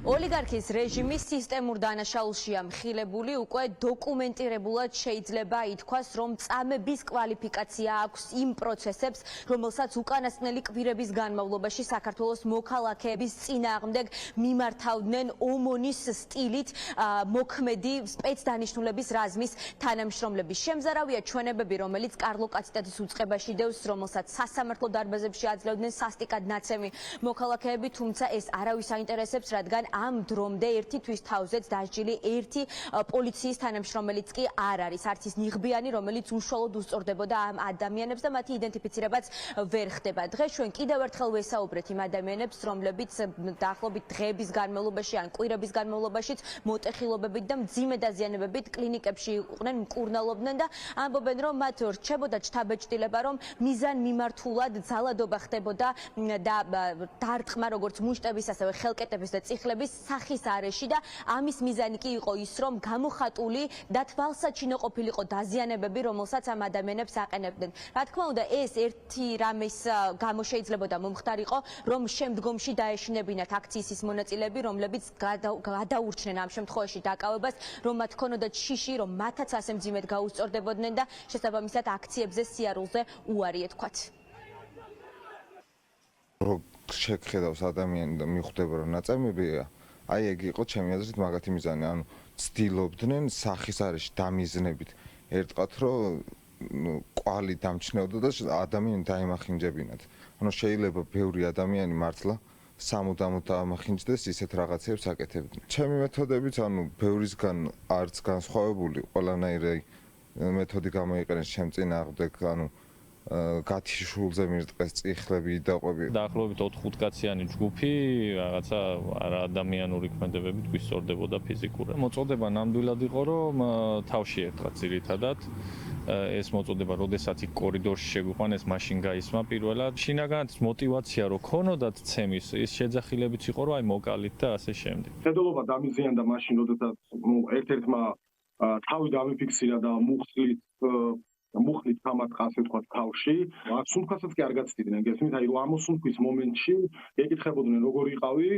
ოლიგარქის რეჟიმი სისტემურ დანაშაულშია მხილებული, უკვე დოკუმენტირებულად შეიძლება ითქვას, რომ წამების კვალიფიკაცია აქვს იმ პროცესებს, რომელსაც უკანასკნელი კვირების განმავლობაში საქართველოს მოქალაქეების წინააღმდეგ მიმართავდნენ ომონის სტილით მოქმედი სპეცდანიშნულების რაზმის თანამშრომლები. შემზარავია ჩვენებები, რომელიც კარლო კაციტაძის უწყებაში დევს, რომელსაც სასამართლო დარბაზებში აძლევდნენ სასტიკად ნაცემი მოქალაქეები, თუმცა ეს არავის აინტერესებს, რადგან ამ დრომდე ერთი თვის თავზეც დასჯილი ერთი პოლიციის თანამშრომელიც კი არ არის, არც ის ნიღბიანი, რომელიც უშუალოდ უსწორდებოდა ამ ადამიანებს და მათი იდენტიფიცირებაც ვერ ხდება. დღეს ჩვენ კიდევ ერთხელ ვესაუბრეთ იმ ადამიანებს, რომლებიც დაახლოებით დღეების განმავლობაში ან კვირების განმავლობაშიც მოტეხილობებით და მძიმე დაზიანებებით კლინიკებში იყვნენ, მკურნალობდნენ და ამბობენ, რომ მათ რჩებოდა ჩთაბეჭდილება, რომ მიზანმიმართულად ძალადობა ხდებოდა და დარტყმა როგორც მუშტების, ასევე ხელკეტების და წიხლების სახის არეში და ამის მიზანი კი იყო ის, რომ გამოხატული და თვალსაჩინო ყოფილიყო დაზიანებები, რომელსაც ამ ადამიანებს აყენებდნენ. რა თქმა უნდა, ეს ერთი რამის გამო შეიძლებოდა მომხდარიყო, რომ შემდგომში დაეშინებინათ აქციის ის მონაწილეები, რომლებიც გადაურჩნენ ამ შემთხვევაში დაკავებას, რომ მათ ჰქონოდათ შიში, რომ მათაც ასე მძიმედ გაუსწორდებოდნენ და შესაბამისად აქციებზე სიარულზე უარი ეთქვათ. შეხედავს ადამიანი და მიხვდება, რომ ნაწამებია, აი ეგ იყო ჩემი აზრით მაგათი მიზანი, ანუ ცდილობდნენ სახის არეში დამიზნებით ერთყათ, რომ კვალი დამჩნევდა და ადამიანი დაემახინჯებინათ. ანუ შეიძლება ბევრი ადამიანი მართლა სამუდამოდ დაამახინჯდეს ისეთ რაღაცებს აკეთებდნენ. ჩემი მეთოდებით, ანუ ბევრისგან არც განსხვავებული, ყველანაირი მეთოდი გამოიყენეს ჩემ წინააღმდეგ, ანუ გათიშულზე მირტყეს წიხლები, დაყვები. დაახლოებით 4-5 კაციანი ჯგუფი რაღაცა არაადამიანური ქმედებებით გვისწორდებოდა ფიზიკურად. მოწოდება ნამდვილად იყო, რომ თავში ერთხა ძირითადად ეს მოწოდება, როდესაც იქ კორიდორში შეგვიყვანეს, მაშინ გაისმა პირველად. შინაგანად мотиваცია რო ქონოდათ ცემის, ის შეძახილებიც იყო, რომ აი მოკალით და ასე შემდეგ. ცედულობა დამიზიანდა მაშინ, როდესაც ერთ-ერთმა თავი დამიფიქსირა და მუხლით გამატყა, ასე ვთქვათ, თავში. სუნთქვასაც კი არ გაცდიდნენ, გესმით, აი რომ ამოსუნთქვის მომენტში ეკითხებოდნენ როგორ იყავი,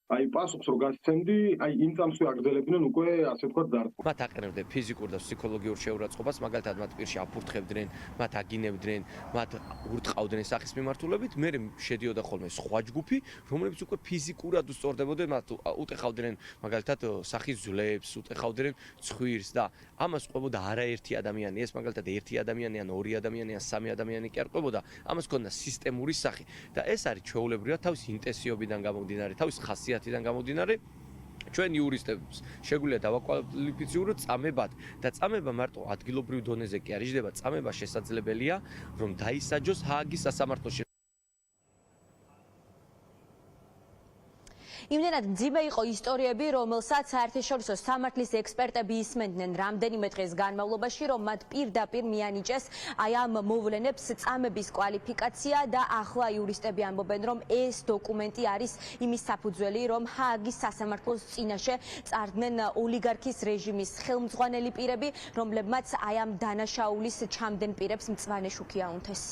აი პასუხს რო გასცემდი, აი იმ წამსვე აგრძელებდნენ უკვე, ასე ვთქვათ, დარტყმა. მათ აყენებდნენ ფიზიკურ და ფსიქოლოგიურ შეურაცხყოფას, მაგალითად მათ პირში აფურთხებდნენ, მათ აგინებდნენ, მათ ურტყავდნენ სახის მიმართულებით, მე შედიოდა ხოლმე სხვა ჯგუფი, რომლებიც უკვე ფიზიკურად უსწორდებოდნენ, მათ უტეხავდნენ მაგალითად სახის ძვლებს, უტეხავდნენ ცხვირს და ამას ყვებოდა არაერთი ადამიანი, ეს მაგალითად ერთი ადამიანი ან ორი ადამიანი ან სამი ადამიანი კი არ ყვებოდა, ამას ჰქონდა სისტემური სახი და ეს არის ჩვეულებრივად თავის ინტენსივობიდან გამომდინარე, თავის ხასიათიდან გამომდინარე. ჩვენ იურისტებს შეგვიძლია დავაკვალიფიციროთ წამებად და წამება მარტო ადგილობრივ დონეზე კი არ იჯდება, წამება შესაძლებელია, რომ დაისაჯოს ჰააგის სასამართლოში. იმდენად მძიმე იყო ისტორიები, რომელსაც საერთაშორისო სამართლის ექსპერტები ისმენდნენ რამდენიმე დღის განმავლობაში, რომ მათ პირდაპირ მიანიჭეს აი ამ მოვლენებს წამების კვალიფიკაცია და ახლა იურისტები ამბობენ, რომ ეს დოკუმენტი არის იმის საფუძველი, რომ ჰააგის სასამართლოს წინაშე წარდნენ ოლიგარქის რეჟიმის ხელმძღვანელი პირები, რომლებმაც აი ამ დანაშაულის ჩამდენ პირებს მწვანე შუქი აუნთეს.